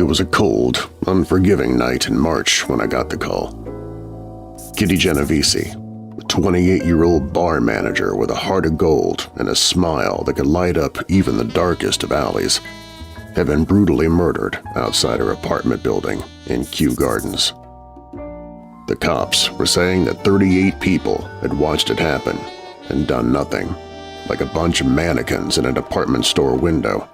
was a cold, unforgiving night in March when I got the call. Kitty Genovese, a 28-year-old bar manager with a heart of gold and a smile that could light up even the darkest of alleys, had been brutally murdered outside her apartment building in Kew Gardens. The cops were saying that 38 people had watched it happen and done nothing, like a bunch of mannequins in a department store window.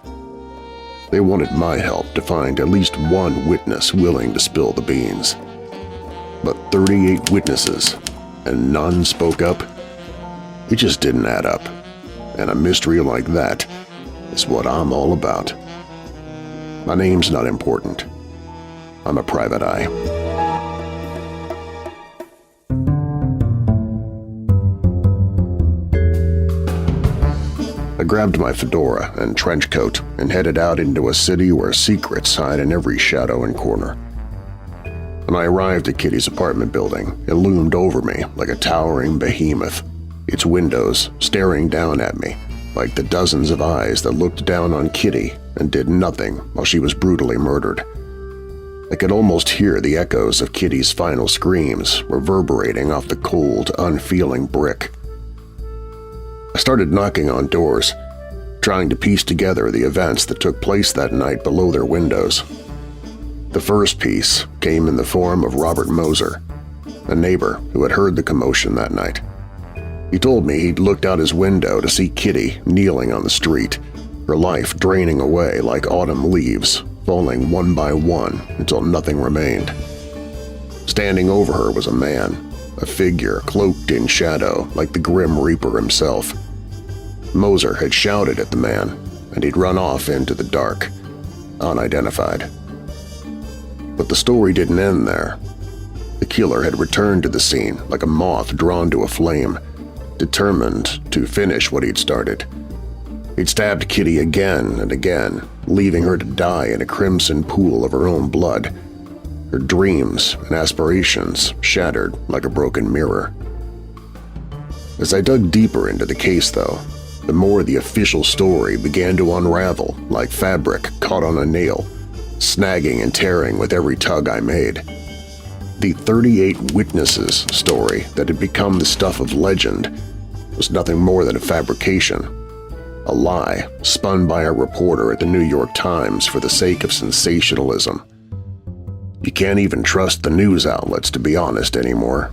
They wanted my help to find at least one witness willing to spill the beans. But 38 witnesses, and none spoke up? It just didn't add up, and a mystery like that is what I'm all about. My name's not important. I'm a private eye. I grabbed my fedora and trench coat and headed out into a city where secrets hide in every shadow and corner. When I arrived at Kitty's apartment building, it loomed over me like a towering behemoth, its windows staring down at me like the dozens of eyes that looked down on Kitty and did nothing while she was brutally murdered. I could almost hear the echoes of Kitty's final screams reverberating off the cold, unfeeling brick. I started knocking on doors, trying to piece together the events that took place that night below their windows. The first piece came in the form of Robert Moser, a neighbor who had heard the commotion that night. He told me he'd looked out his window to see Kitty kneeling on the street, her life draining away like autumn leaves, falling one by one until nothing remained. Standing over her was a man, a figure cloaked in shadow like the Grim Reaper himself. Moser had shouted at the man, and he'd run off into the dark, unidentified. But the story didn't end there. The killer had returned to the scene like a moth drawn to a flame, determined to finish what he'd started. He'd stabbed Kitty again and again, leaving her to die in a crimson pool of her own blood, her dreams and aspirations shattered like a broken mirror. As I dug deeper into the case, though, the more the official story began to unravel like fabric caught on a nail, snagging and tearing with every tug I made. The 38 witnesses story that had become the stuff of legend was nothing more than a fabrication, a lie spun by a reporter at the New York Times for the sake of sensationalism. You can't even trust the news outlets, to be honest, anymore.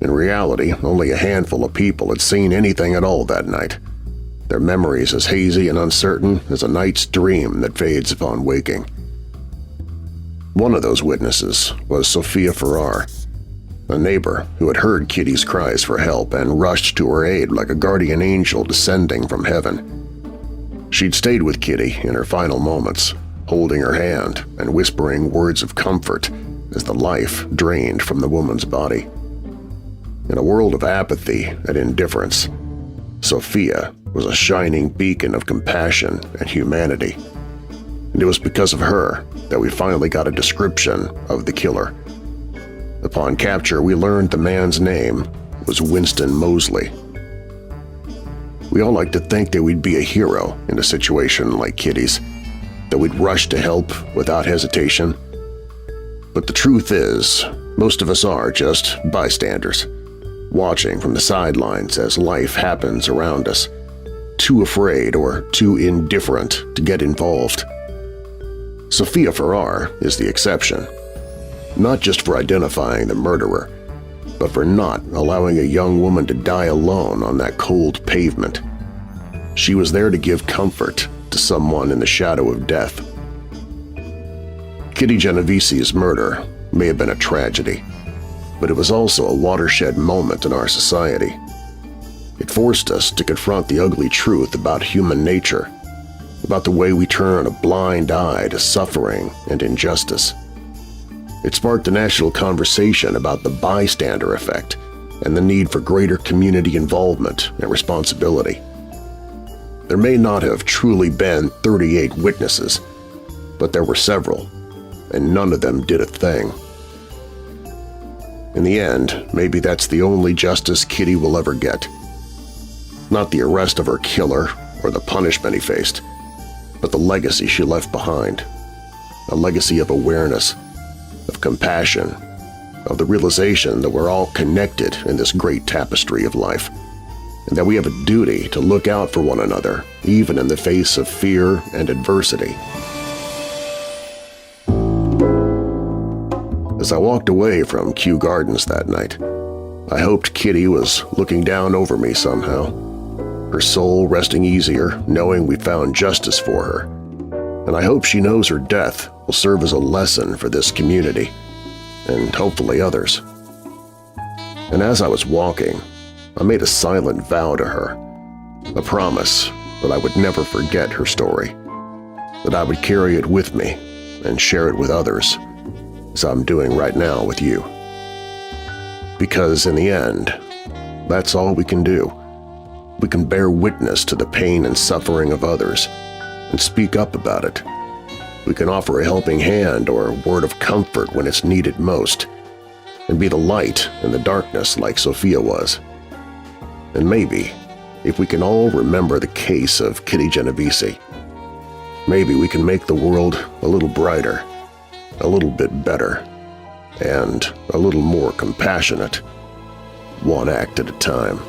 In reality, only a handful of people had seen anything at all that night, their memories as hazy and uncertain as a night's dream that fades upon waking. One of those witnesses was Sophia Farrar, a neighbor who had heard Kitty's cries for help and rushed to her aid like a guardian angel descending from heaven. She'd stayed with Kitty in her final moments, holding her hand and whispering words of comfort as the life drained from the woman's body. In a world of apathy and indifference, Sophia was a shining beacon of compassion and humanity. And it was because of her that we finally got a description of the killer. Upon capture, we learned the man's name was Winston Moseley. We all like to think that we'd be a hero in a situation like Kitty's, that we'd rush to help without hesitation. But the truth is, most of us are just bystanders, watching from the sidelines as life happens around us, too afraid or too indifferent to get involved. Sophia Farrar is the exception, not just for identifying the murderer, but for not allowing a young woman to die alone on that cold pavement. She was there to give comfort to someone in the shadow of death. Kitty Genovese's murder may have been a tragedy, but it was also a watershed moment in our society. It forced us to confront the ugly truth about human nature, about the way we turn a blind eye to suffering and injustice. It sparked a national conversation about the bystander effect and the need for greater community involvement and responsibility. There may not have truly been 38 witnesses, but there were several, and none of them did a thing. In the end, maybe that's the only justice Kitty will ever get. Not the arrest of her killer or the punishment he faced, but the legacy she left behind. a legacy of awareness, of compassion, of the realization that we're all connected in this great tapestry of life, and that we have a duty to look out for one another, even in the face of fear and adversity. As I walked away from Kew Gardens that night, I hoped Kitty was looking down over me somehow, her soul resting easier knowing we found justice for her. And I hope she knows her death will serve as a lesson for this community, and hopefully others. And as I was walking, I made a silent vow to her, a promise that I would never forget her story, that I would carry it with me and share it with others, as I'm doing right now with you. Because in the end, that's all we can do. We can bear witness to the pain and suffering of others and speak up about it. We can offer a helping hand or a word of comfort when it's needed most, and be the light in the darkness like Sophia was. And maybe, if we can all remember the case of Kitty Genovese, maybe we can make the world a little brighter, a little bit better, and a little more compassionate, one act at a time.